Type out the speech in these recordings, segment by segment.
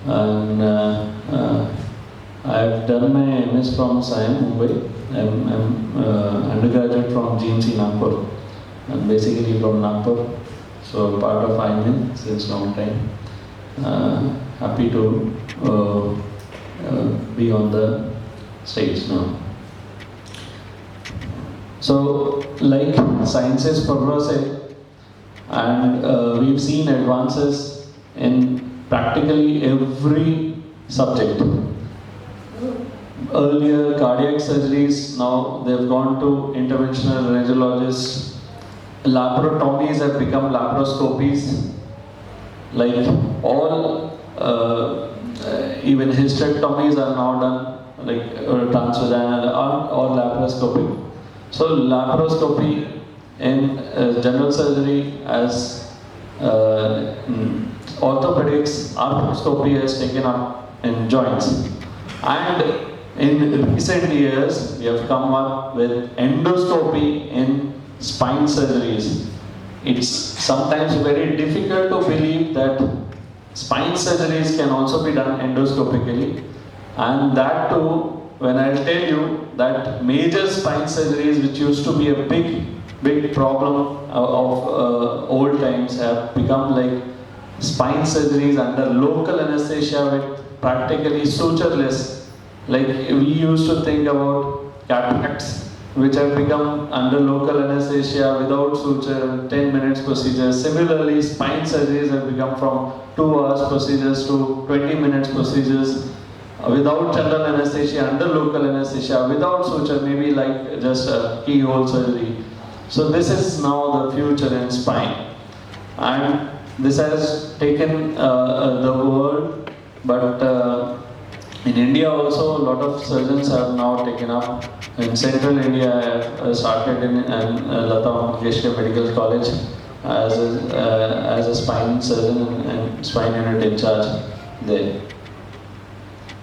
and I've done my MS from SIAM, Mumbai. I'm undergraduate from GMC Nagpur. I'm basically from Nagpur, so part of eminent since long time. Happy to be on the stage now. So, like science is progressive, and we've seen advances in practically every subject. Earlier cardiac surgeries, now they've gone to interventional radiologists. Laparotomies have become laparoscopies. Like all, even hysterectomies are now done, like transvaginal or laparoscopic. So laparoscopy in general surgery as orthopedics, arthroscopy has taken up in joints. And in recent years, we have come up with endoscopy in spine surgeries. It's sometimes very difficult to believe that spine surgeries can also be done endoscopically, and that too, when I tell you that major spine surgeries, which used to be a big problem of old times, have become like spine surgeries under local anesthesia with practically sutureless. Like we used to think about cataracts, which have become under local anesthesia without suture, 10 minutes procedures. Similarly, spine surgeries have become from 2 hours procedures to 20 minutes procedures without general anesthesia, under local anesthesia, without suture, maybe like just a keyhole surgery. So this is now the future in spine. And this has taken the world, but in India also, a lot of surgeons have now taken up. In central India, I started in Lata Mangeshkar Medical College as a spine surgeon and spine unit in charge there.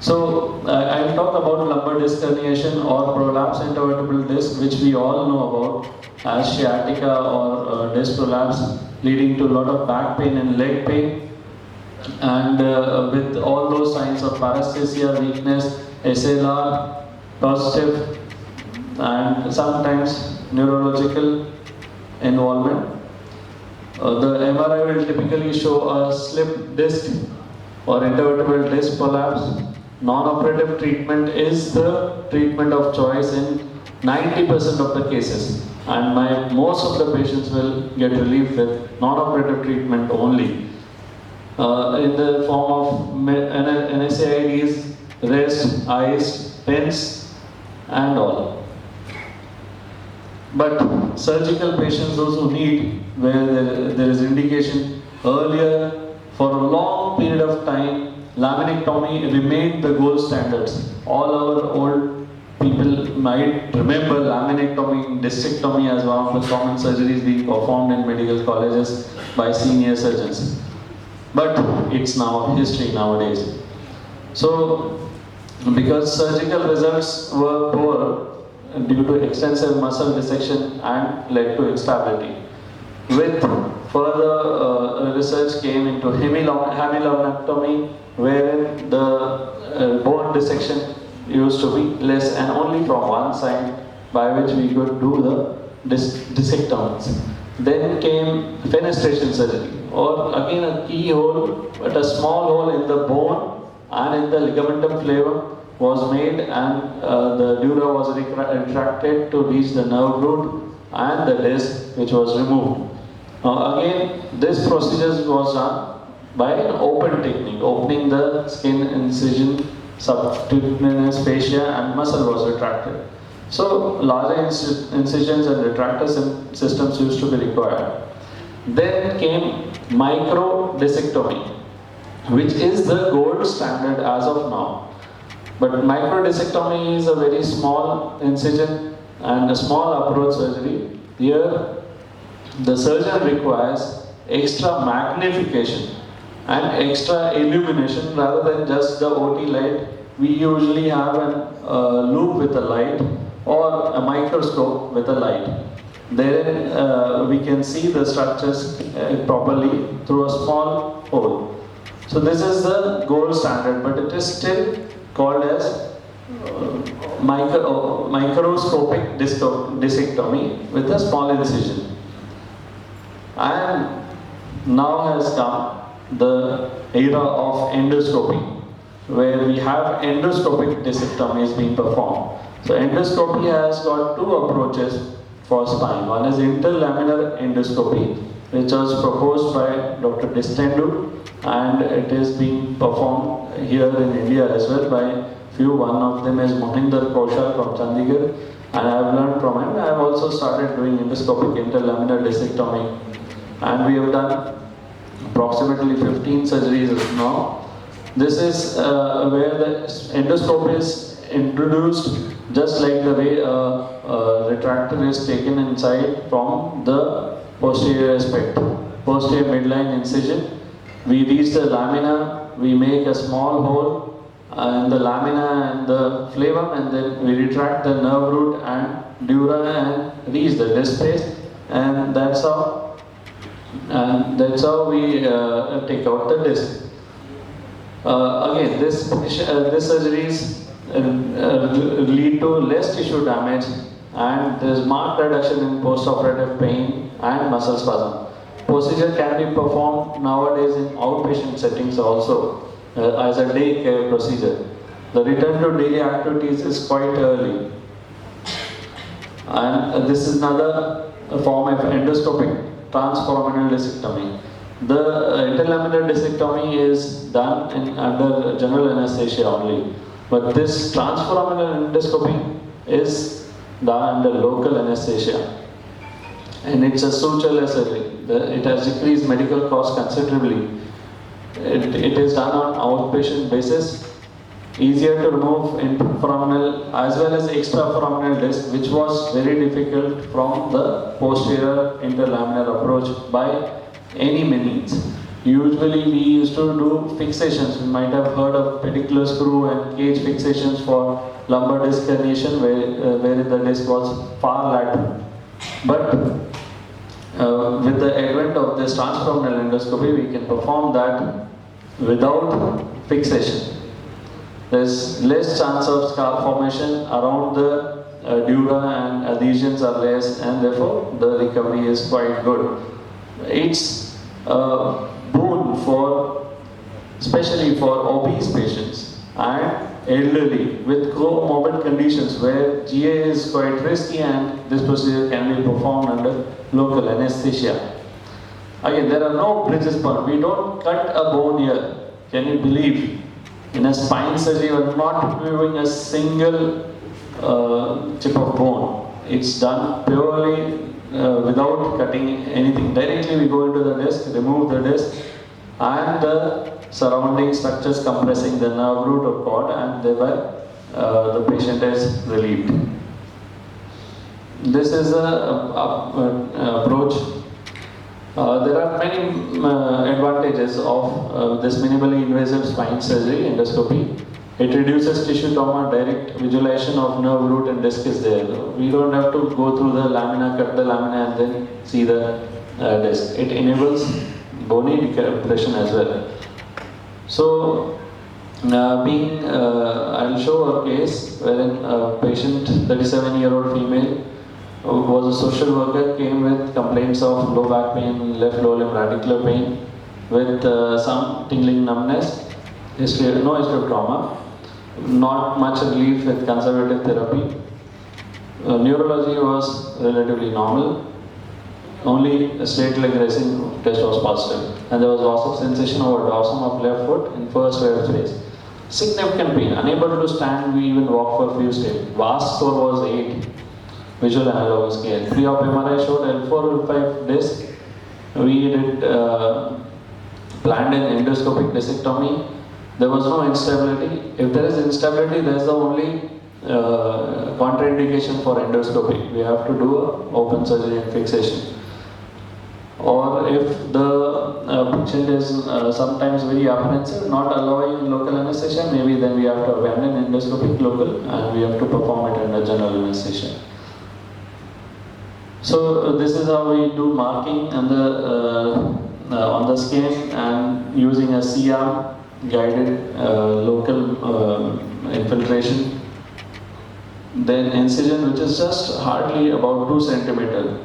So I'll talk about lumbar disc herniation or prolapse intervertebral disc, which we all know about as sciatica or disc prolapse, leading to a lot of back pain and leg pain. And with all those signs of paresthesia, weakness, SLR, positive, and sometimes neurological involvement. The MRI will typically show a slip disc or intervertebral disc prolapse. Non-operative treatment is the treatment of choice in 90% of the cases, and most of the patients will get relief with non-operative treatment only. In the form of NSAIDs, rest, ice, pens, and all. But surgical patients, those who need, where there is indication earlier, for a long period of time, laminectomy remained the gold standards. All our old people might remember laminectomy, discectomy as one of the common surgeries being performed in medical colleges by senior surgeons. But it's now history nowadays. So, because surgical results were poor due to extensive muscle dissection and led to instability, with further research came into hemilogonectomy, wherein the bone dissection used to be less and only from one side, by which we could do the discectomies. Then came fenestration surgery, or again a keyhole, but a small hole in the bone and in the ligamentum flavum was made, and the dura was retracted to reach the nerve root and the disc, which was removed. Now again, this procedure was done by an open technique, opening the skin incision, subcutaneous fascia, and muscle was retracted. So larger incisions and retractor systems used to be required. Then came microdiscectomy, which is the gold standard as of now. But microdiscectomy is a very small incision and a small approach surgery. Here, the surgeon requires extra magnification and extra illumination rather than just the OT light. We usually have a loop with a light or a microscope with a light. Therein we can see the structures properly through a small hole. So this is the gold standard, but it is still called as microscopic discectomy with a small incision. And now has come the era of endoscopy, where we have endoscopic discectomies being performed. So endoscopy has got two approaches for spine. One is interlaminar endoscopy, which was proposed by Dr. Distendu, and it is being performed here in India as well by few. One of them is Mohinder Kaushal from Chandigarh, and I have learned from him. I have also started doing endoscopic interlaminar discectomy, and we have done approximately 15 surgeries now. This is where the endoscope is introduced, just like the way a retractor is taken inside from the posterior aspect, posterior midline incision. We reach the lamina, we make a small hole in the lamina and the flavum, and then we retract the nerve root and dura and reach the disc space, and that's how we take out the disc. Again, this surgeries lead to less tissue damage, and there is marked reduction in post-operative pain and muscle spasm. Procedure can be performed nowadays in outpatient settings also as a day care procedure. The return to daily activities is quite early. And this is another form of endoscopic transforaminal discectomy. The interlaminar discectomy is done under general anesthesia only, but this transforaminal endoscopy is done under local anesthesia, and it's a sutureless surgery. It has decreased medical costs considerably. It is done on outpatient basis, easier to remove intraforaminal as well as extraforaminal disc, which was very difficult from the posterior interlaminar approach by any means. Usually we used to do fixations. You might have heard of pedicular screw and cage fixations for lumbar disc herniation, where the disc was far lateral. But with the advent of this transforaminal endoscopy, we can perform that without fixation. There's less chance of scar formation around the dura, and adhesions are less, and therefore the recovery is quite good. It's a boon especially for obese patients and elderly with comorbid conditions where GA is quite risky, and this procedure can be performed under local anesthesia. Again, there are no bridges burned. We don't cut a bone here. Can you believe? In a spine surgery, we are not removing a single chip of bone. It's done purely without cutting anything. Directly we go into the disc, remove the disc and the surrounding structures compressing the nerve root or cord, and thereby the patient is relieved. This is an approach. There are many advantages of this minimally invasive spine surgery, endoscopy. It reduces tissue trauma, direct visualization of nerve root and disc is there. We don't have to go through the lamina, cut the lamina and then see the disc. It enables bony decompression as well. So, I'll show a case wherein a patient, 37-year-old female, who was a social worker, came with complaints of low back pain, left lower limb radicular pain, with some tingling numbness, no history of trauma, not much relief with conservative therapy. Neurology was relatively normal. Only a straight leg racing test was positive, and there was loss of sensation over dorsum of left foot in first rare phase. Significant pain, unable to stand, we even walk for a few steps. VAS score was 8, visual analog scale. Pre-op MRI showed L4, L5 disc. We did planned an endoscopic discectomy. There was no instability. If there is instability, there is the only contraindication for endoscopy. We have to do an open surgery and fixation. Or if the patient is sometimes very apprehensive, not allowing local anesthesia, maybe then we have to abandon endoscopic local and we have to perform it under general anesthesia. So this is how we do marking and the on the skin and using a C-arm guided local infiltration. Then incision, which is just hardly about 2 centimeters.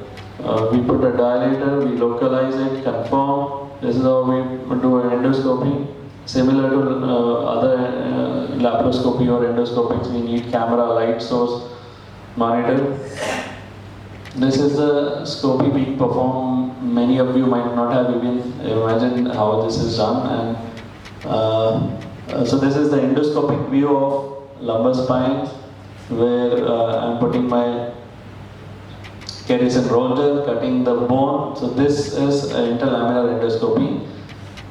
We put a dilator, we localize it, confirm. This is how we do an endoscopy. Similar to other laparoscopy or endoscopics, we need camera, light source, monitor. This is the scopy being performed. Many of you might not have even imagined how this is done. And so this is the endoscopic view of lumbar spine, where I'm putting my kerrison roller, cutting the bone. So this is interlaminar endoscopy.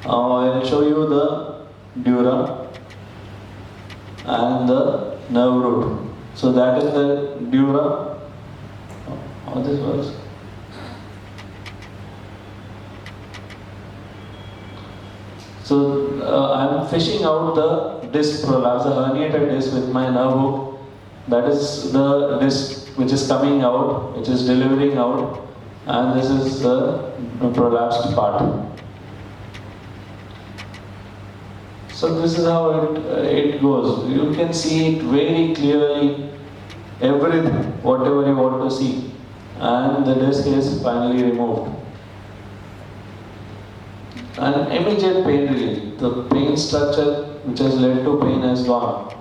I'll show you the dura and the nerve root. So that is the dura. How this works? So I'm fishing out the disc prolapse, the herniated disc with my nerve hook. That is the disc which is coming out, which is delivering out, and this is the prolapsed part. So this is how it goes. You can see it very clearly, everything, whatever you want to see. And the disc is finally removed. And immediate pain relief. The pain structure which has led to pain has gone.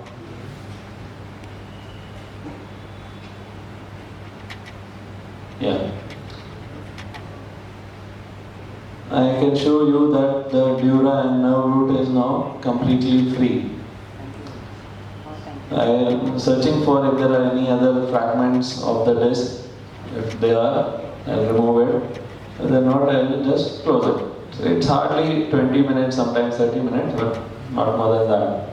Yeah. I can show you that the dura and nerve root is now completely free. I am searching for if there are any other fragments of the disc. If they are, I'll remove it. If they're not, I'll just close it. So it's hardly 20 minutes, sometimes 30 minutes, but not more than that.